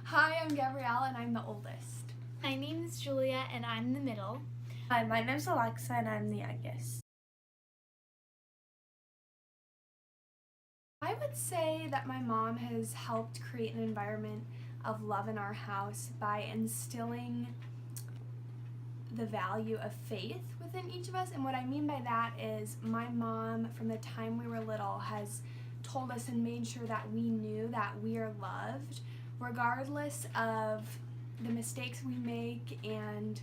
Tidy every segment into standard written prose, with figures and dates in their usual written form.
Hi, I'm Gabrielle and I'm the oldest. My name is Julia and I'm the middle. Hi, my name's Alexa and I'm the youngest. I would say that my mom has helped create an environment of love in our house by instilling the value of faith within each of us. And what I mean by that is my mom, from the time we were little, has told us and made sure that we knew that we are loved regardless of the mistakes we make and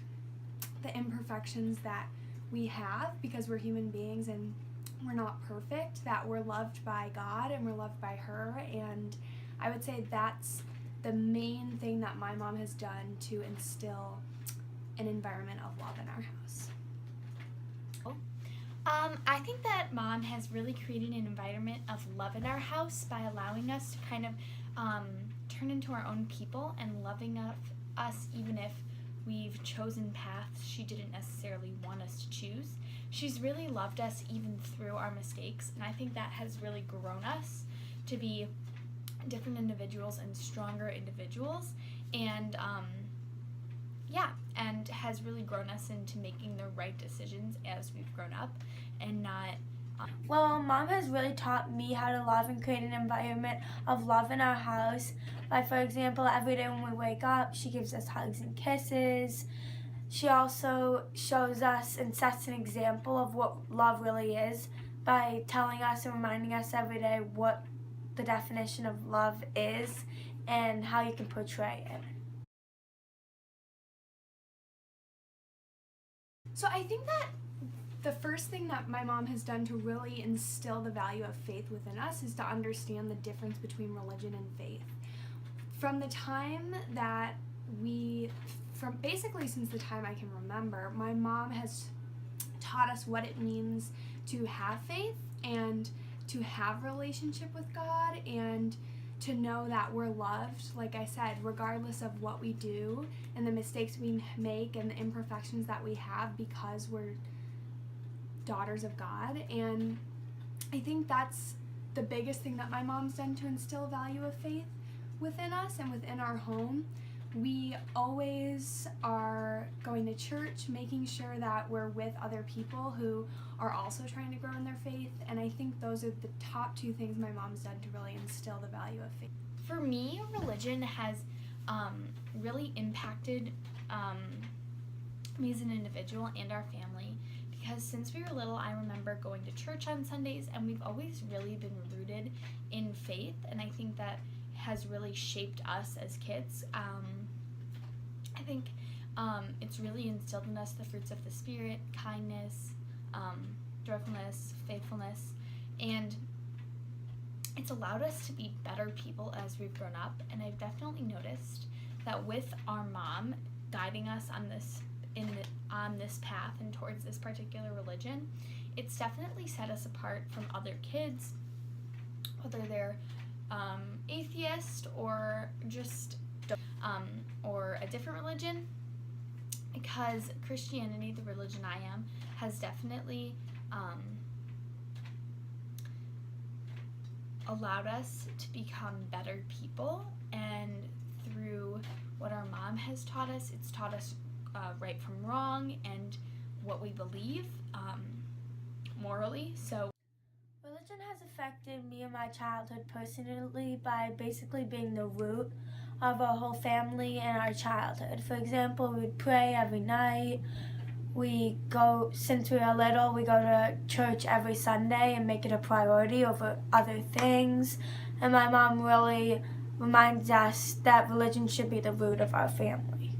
the imperfections that we have, because we're human beings and we're not perfect, that we're loved by God and we're loved by her. And I would say that's the main thing that my mom has done to instill an environment of love in our house. I think that Mom has really created an environment of love in our house by allowing us to kind of turn into our own people and loving us even if we've chosen paths she didn't necessarily want us to choose. She's really loved us even through our mistakes, and I think that has really grown us to be different individuals and stronger individuals, and and has really grown us into making the right decisions as we've grown up and not. Well, Mom has really taught me how to love and create an environment of love in our house. Like, for example, every day when we wake up, she gives us hugs and kisses. She also shows us and sets an example of what love really is by telling us and reminding us every day what the definition of love is and how you can portray it. So I think that the first thing that my mom has done to really instill the value of faith within us is to understand the difference between religion and faith. From the time that from basically since the time I can remember, my mom has taught us what it means to have faith and to have a relationship with God, and to know that we're loved, like I said, regardless of what we do and the mistakes we make and the imperfections that we have, because we're daughters of God. And I think that's the biggest thing that my mom's done to instill value of faith within us and within our home. We always are going to church, making sure that we're with other people who are also trying to grow in their faith, and I think those are the top two things my mom's done to really instill the value of faith. For me, religion has really impacted me as an individual and our family, because since we were little, I remember going to church on Sundays, and we've always really been rooted in faith, and I think that has really shaped us as kids. I think it's really instilled in us the fruits of the Spirit: kindness, joyfulness, faithfulness, and it's allowed us to be better people as we've grown up. And I've definitely noticed that with our mom guiding us on this path and towards this particular religion, it's definitely set us apart from other kids, whether they're atheist or just or a different religion, because Christianity, the religion I am, has definitely allowed us to become better people. And through what our mom has taught us, it's taught us right from wrong and what we believe morally. So Religion has affected me in my childhood personally by basically being the root of our whole family and our childhood. For example, we would pray every night. Since we were little, we go to church every Sunday and make it a priority over other things. And my mom really reminds us that religion should be the root of our family.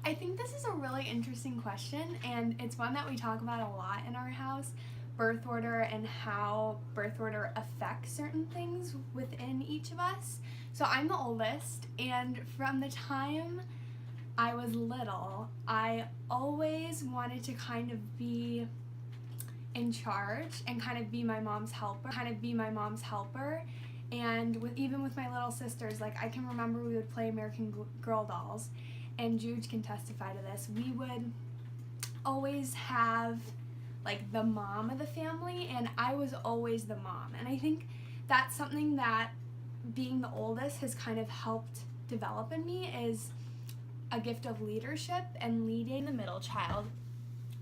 I think this is a really interesting question, and it's one that we talk about a lot in our house: birth order and how birth order affects certain things within each of us. So I'm the oldest, and from the time I was little, I always wanted to kind of be in charge and kind of be my mom's helper. And even with my little sisters, like I can remember we would play American Girl dolls, and Juge can testify to this. We would always have like the mom of the family, and I was always the mom. And I think that's something that being the oldest has kind of helped develop in me, is a gift of leadership and leading. The middle child,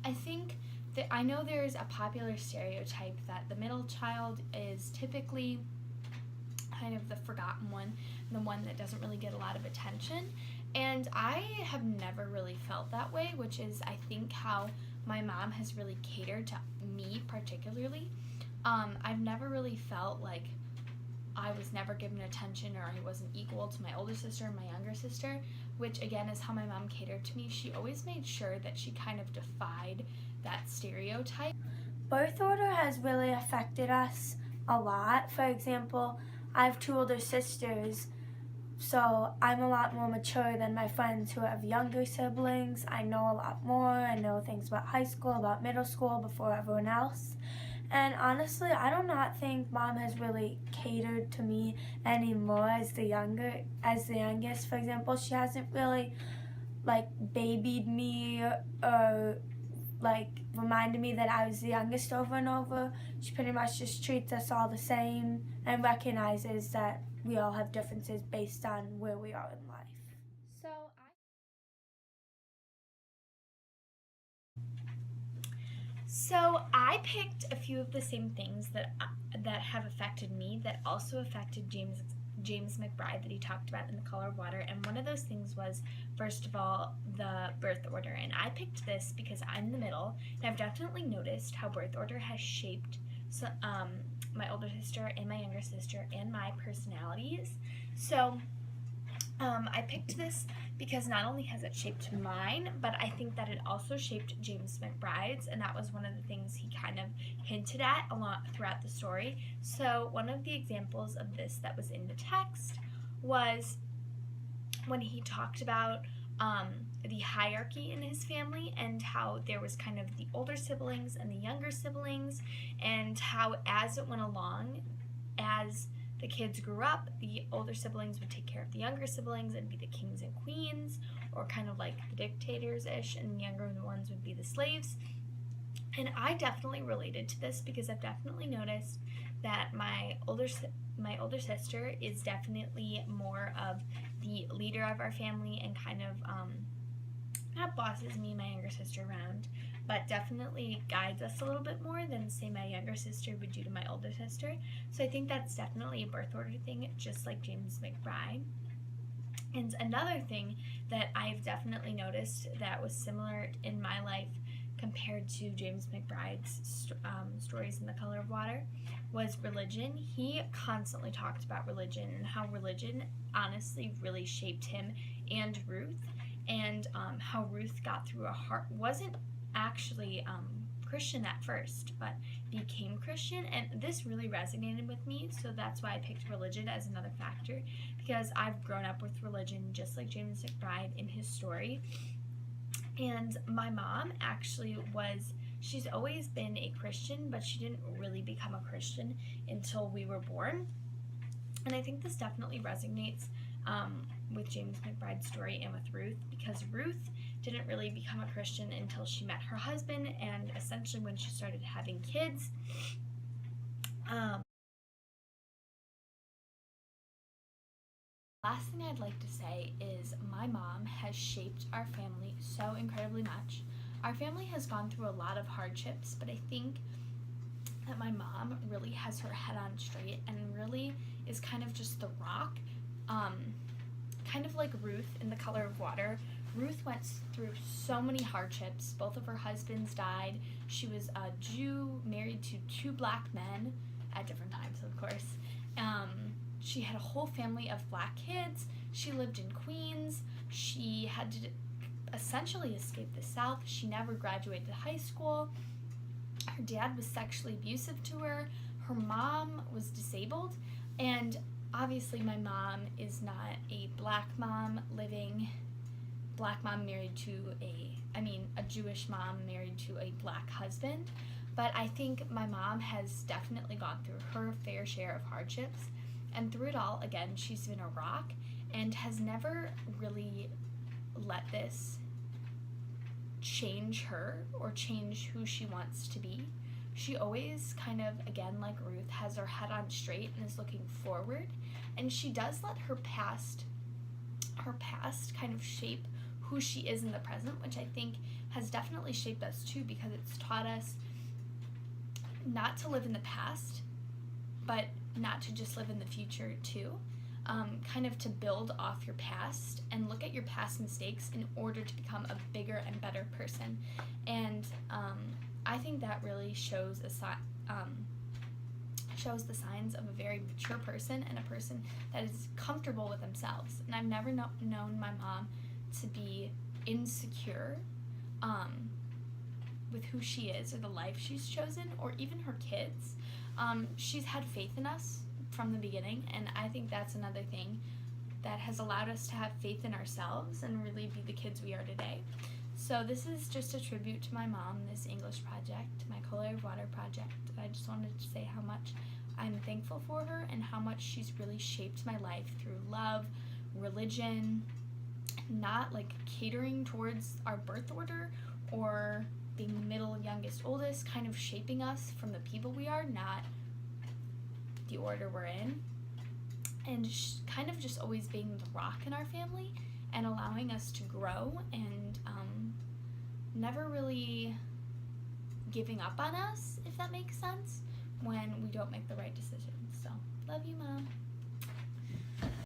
I think that I know there's a popular stereotype that the middle child is typically kind of the forgotten one, the one that doesn't really get a lot of attention. And I have never really felt that way, which is, I think, how my mom has really catered to me particularly. I've never really felt like I was never given attention or I wasn't equal to my older sister and my younger sister, which again is how my mom catered to me. She always made sure that she kind of defied that stereotype. Birth order has really affected us a lot. For example, I have 2 older sisters, so I'm a lot more mature than my friends who have younger siblings. I know a lot more. I know things about high school, about middle school before everyone else. And honestly, I do not think Mom has really catered to me anymore as the youngest. For example, she hasn't really babied me or reminded me that I was the youngest over and over. She pretty much just treats us all the same and recognizes that we all have differences based on where we are in life. So I picked a few of the same things that have affected me that also affected James McBride that he talked about in The Color of Water. And one of those things was, first of all, the birth order. And I picked this because I'm in the middle, and I've definitely noticed how birth order has shaped my older sister and my younger sister and my personalities. So I picked this because not only has it shaped mine, but I think that it also shaped James McBride's, and that was one of the things he kind of hinted at a lot throughout the story. So one of the examples of this that was in the text was when he talked about the hierarchy in his family and how there was kind of the older siblings and the younger siblings, and how as it went along, as the kids grew up, the older siblings would take care of the younger siblings and be the kings and queens, or kind of like the dictators-ish, and the younger ones would be the slaves. And I definitely related to this because I've definitely noticed that my older sister is definitely more of the leader of our family and kind of not bosses me and my younger sister around, but definitely guides us a little bit more than, say, my younger sister would do to my older sister. So I think that's definitely a birth order thing, just like James McBride. And another thing that I've definitely noticed that was similar in my life compared to James McBride's stories in The Color of Water was religion. He constantly talked about religion and how religion honestly really shaped him and Ruth, and how Ruth got through wasn't actually Christian at first, but became Christian, and this really resonated with me, so that's why I picked religion as another factor, because I've grown up with religion just like James McBride in his story. And my mom actually she's always been a Christian, but she didn't really become a Christian until we were born. And I think this definitely resonates with James McBride's story and with Ruth, because Ruth didn't really become a Christian until she met her husband, and essentially when she started having kids. Last thing I'd like to say is my mom has shaped our family so incredibly much. Our family has gone through a lot of hardships, but I think that my mom really has her head on straight and really is kind of just the rock, kind of like Ruth in The Color of Water. Ruth went through so many hardships. Both of her husbands died. She was a Jew married to 2 black men at different times, of course. She had a whole family of black kids. She lived in Queens. She had to essentially escape the South. She never graduated high school. Her dad was sexually abusive to her. Her mom was disabled. And obviously my mom is not a black mom married to a Jewish mom married to a black husband. But I think my mom has definitely gone through her fair share of hardships. And through it all, again, she's been a rock and has never really let this change her or change who she wants to be. she always kind of, again, like Ruth, has her head on straight and is looking forward. And she does let her past kind of shape who she is in the present, which I think has definitely shaped us too, because it's taught us not to live in the past, but not to just live in the future too. Kind of to build off your past and look at your past mistakes in order to become a bigger and better person. And I think that really shows the signs of a very mature person and a person that is comfortable with themselves. And I've never known my mom to be insecure with who she is or the life she's chosen, or even her kids. She's had faith in us from the beginning, and I think that's another thing that has allowed us to have faith in ourselves and really be the kids we are today. So this is just a tribute to my mom, this English project, my Color of Water project. I just wanted to say how much I'm thankful for her and how much she's really shaped my life through love, religion, not like catering towards our birth order or being middle, youngest, oldest, kind of shaping us from the people we are, not the order we're in, and kind of just always being the rock in our family and allowing us to grow and never really giving up on us, if that makes sense, when we don't make the right decisions. So, love you, Mom.